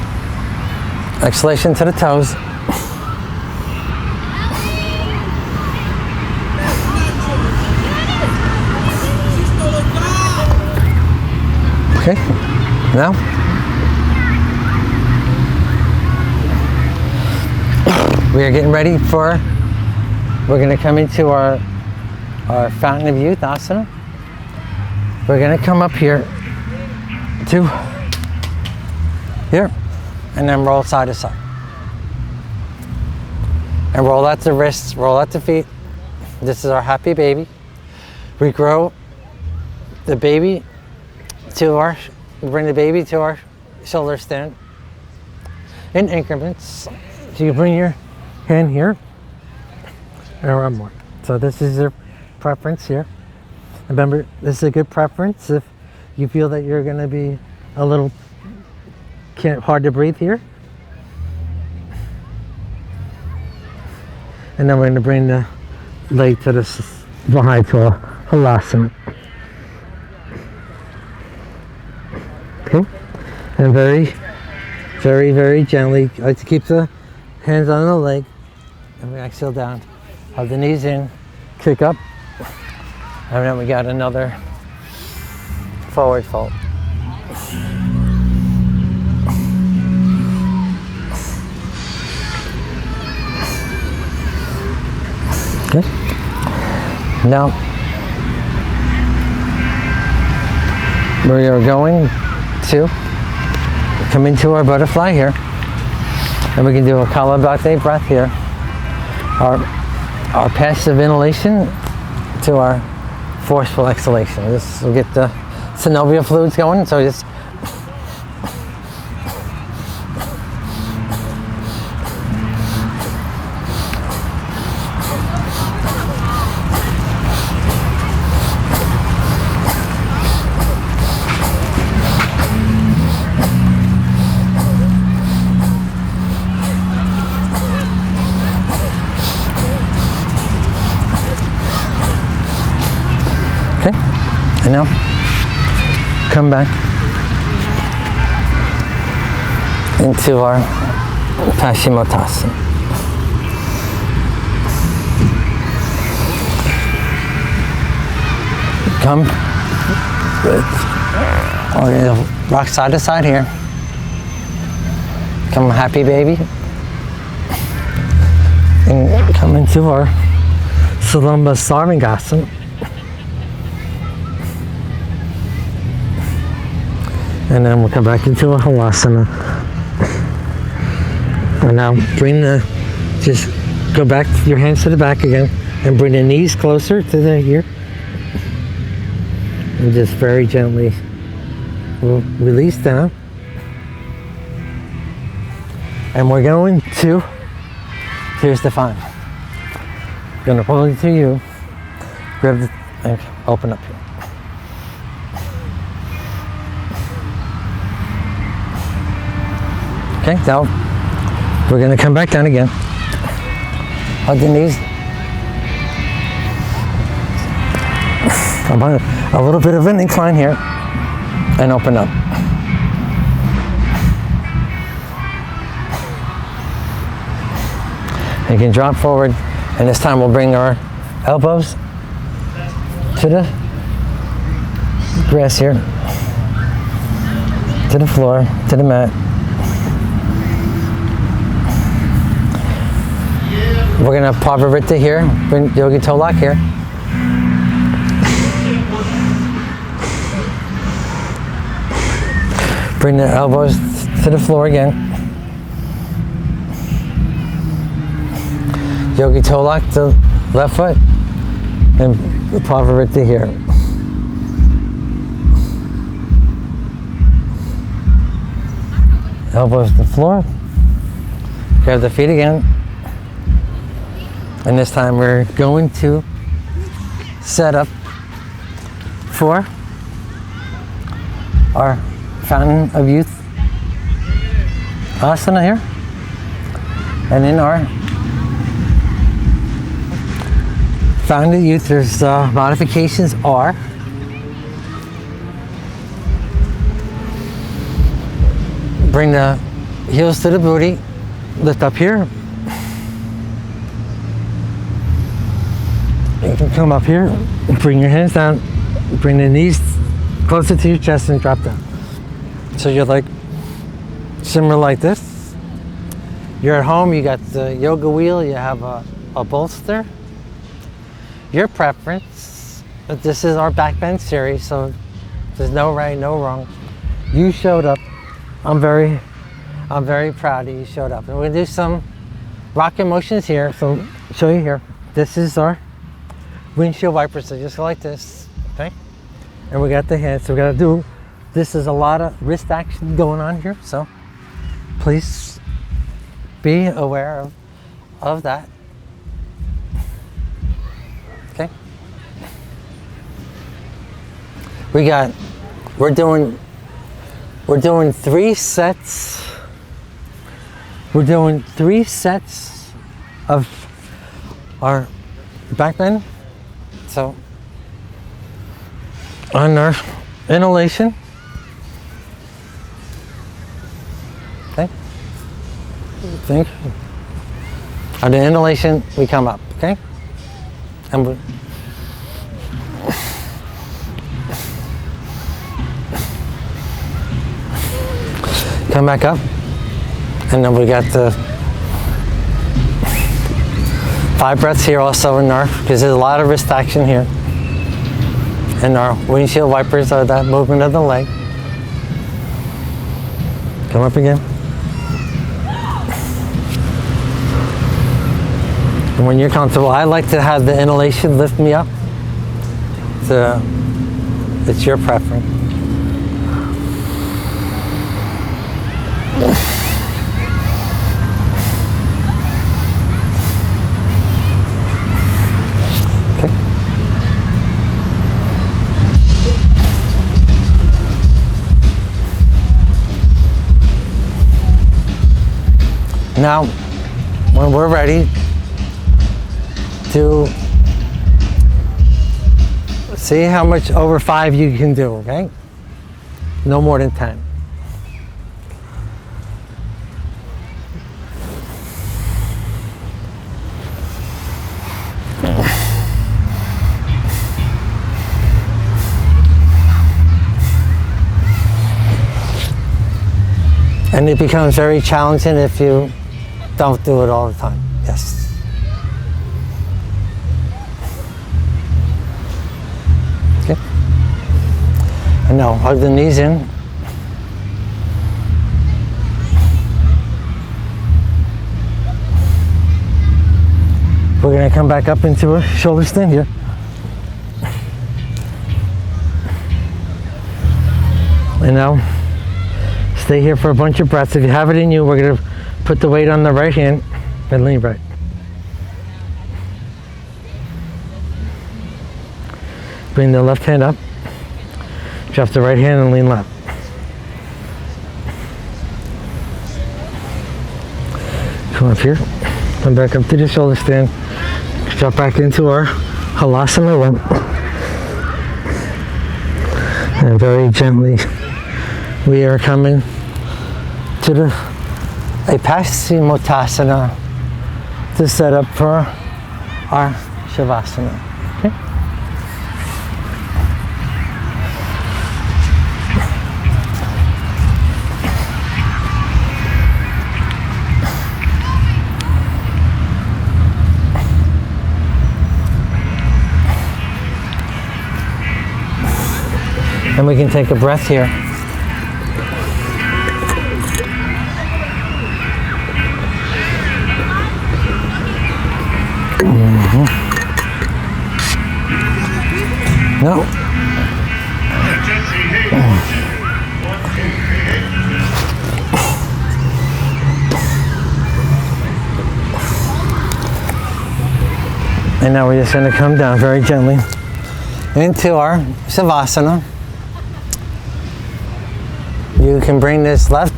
A: exhalation to the toes. Okay, now we are getting ready for, we're going to come into our Fountain of Youth asana. We're going to come up here to here and then roll side to side. And roll out the wrists, roll out the feet. This is our happy baby. We grow the baby bring the baby to our shoulder stand in increments. So you bring your hand here and around more. So this is your preference here. Remember, this is a good preference if you feel that you're going to be a little hard to breathe here. And then we're going to bring the leg to the behind to a halasana. Okay, and very Very, very gently. I like to keep the hands on the leg. And we exhale down. Hug the knees in. Kick up. And then we got another forward fold. Okay. Now, we are going to come into our butterfly here. And we can do a Kalabate breath here. Our passive inhalation to our forceful exhalation. This will get the synovial fluids going. So just and now come back into our Paschimottanasana. Come, we're gonna rock side to side here. Come happy baby. And come into our Salamba Sarvangasana. And then we'll come back into a Halasana. And now just go back, your hands to the back again, and bring the knees closer to the ear. And just very gently we'll release down. And we're going to, here's the fun. Gonna pull it to you, grab the, and open up here. Okay, now we're going to come back down again. Hug the knees. A little bit of an incline here. And open up. You can drop forward. And this time we'll bring our elbows to the grass here. To the floor, to the mat. We're gonna Pavarita here, bring Yogi Toe Lock here. Bring the elbows to the floor again. Yogi Toe Lock to left foot, and Pavarita here. Elbows to the floor. Grab the feet again. And this time we're going to set up for our Fountain of Youth asana here. And in our Fountain of Youth, there's modifications are bring the heels to the booty, lift up here. You can come up here, bring your hands down, bring the knees closer to your chest and drop down. So you're like, similar like this. You're at home, you got the yoga wheel, you have a bolster. Your preference, but this is our back bend series, so there's no right, no wrong. You showed up. I'm very proud that you showed up. And we're gonna do some rocking motions here, so I'll show you here. This is our windshield wiper, so just like this, okay? And we got the hands, so we gotta do, this is a lot of wrist action going on here, so please be aware of that, okay? We're doing 3 sets. We're doing 3 sets of our back bend. So on our inhalation, okay, Think. On the inhalation, we come up, okay? And we come back up. And then we got the 5 breaths here also in our, because there's a lot of wrist action here. And our windshield wipers are that movement of the leg. Come up again. And when you're comfortable, I like to have the inhalation lift me up. It's your preference. Okay. Now, when we're ready to see how much over 5 you can do, okay? No more than 10. And it becomes very challenging if you don't do it all the time. Yes. Okay. And now hug the knees in. We're going to come back up into a shoulder stand here. And now stay here for a bunch of breaths. If you have it in you, we're going to put the weight on the right hand and lean right. Bring the left hand up. Drop the right hand and lean left. Come up here. Come back up to the shoulder stand. Drop back into our halasana one. And very gently, we are coming to the Paschimottanasana to set up for our Shavasana. Okay? And we can take a breath here. No. And now we're just going to come down very gently into our Savasana. You can bring this left,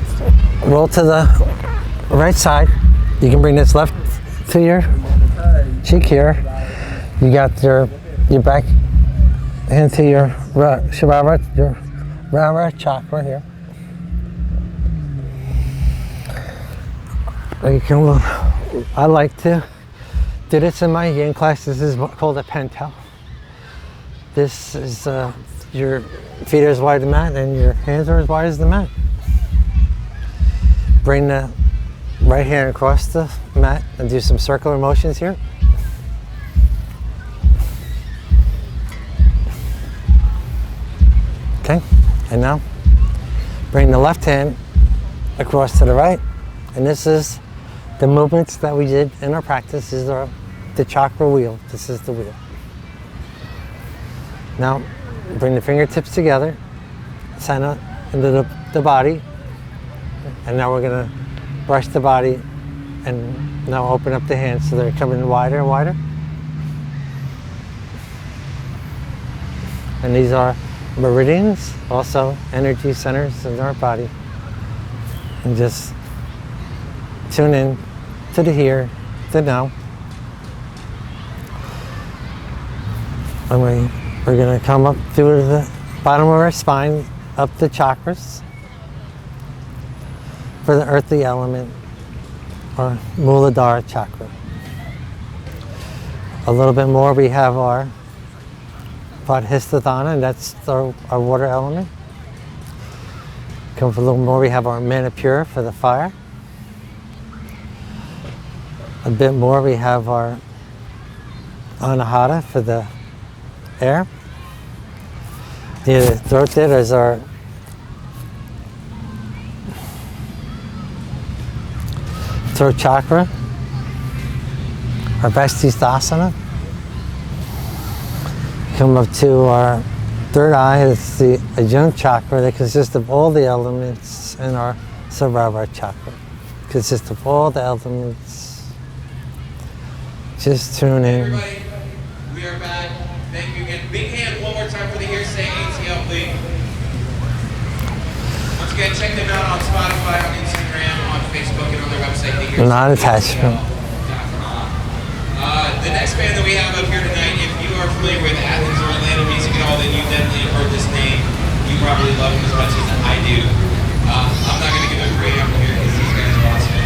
A: roll to the right side. You can bring this left to your cheek here. You got your back into your Rara chakra here. You can, I like to do this in my yin class. This is called a pentel. This is your feet are as wide as the mat and your hands are as wide as the mat. Bring the right hand across the mat and do some circular motions here. Okay, and now bring the left hand across to the right, and this is the movements that we did in our practice. This is the chakra wheel. This is the wheel. Now bring the fingertips together, center into the body, and now we're going to brush the body and now open up the hands so they're coming wider and wider. And these are meridians, also energy centers in our body. And just tune in to the here, to now. And we're going to come up through the bottom of our spine, up the chakras for the earthly element, our Muladhara chakra. A little bit more, we have our Vadhisthana, and that's our water element. Come for a little more, we have our Manipura for the fire. A bit more, we have our Anahata for the air. Near the throat there is our throat chakra, our Vastisthasana. Come up to our third eye, it's the Ajna chakra that consists of all the elements in our Sarvara chakra. Consists of all the elements. Just tune in.
B: Everybody, we are back. Thank you again. Big hand one more time for the Hearsay ATL, please. Once again, check them out on Spotify, on Instagram, on Facebook, and on their website,
A: Non-attachment.
B: The next band that we have up here tonight, if you are familiar with Athens or Atlanta music at all, then you definitely have heard this name. You probably love them as much as I do. I'm not going to give a great out here because these guys are awesome.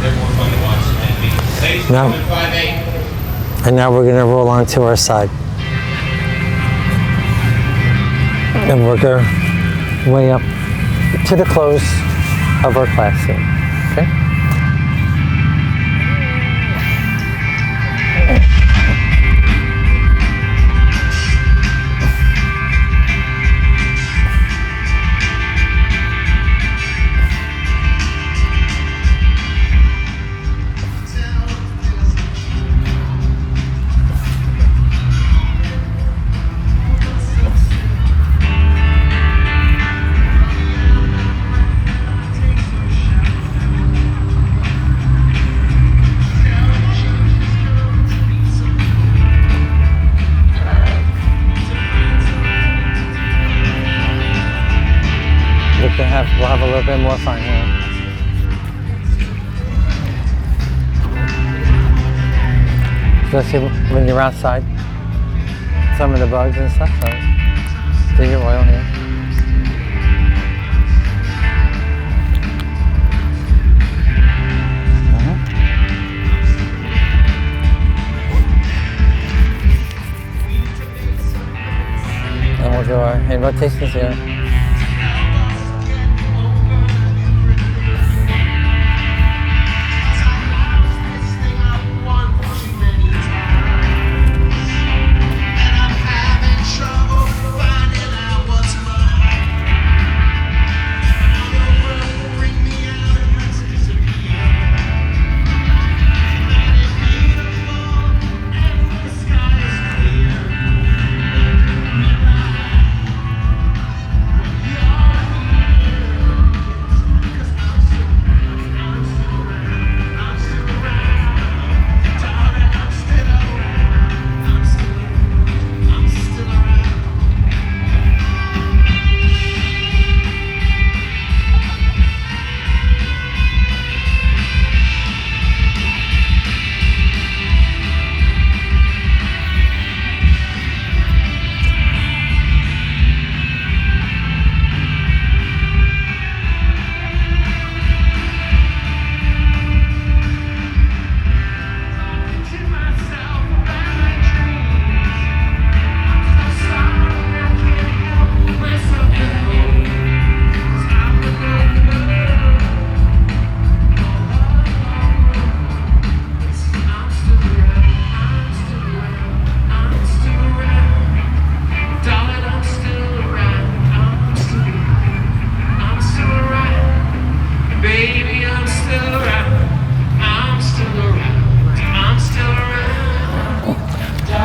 B: They're more fun to watch than me. Ladies and gentlemen, 5'8".
A: And now we're going to roll on to our side. And we'll go way up to the close of our class scene. Okay? We'll have a little bit more fun here. Especially when you're outside. Some of the bugs and stuff, so do your oil here. And we'll do our hand rotations here.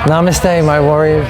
A: Namaste, my warriors.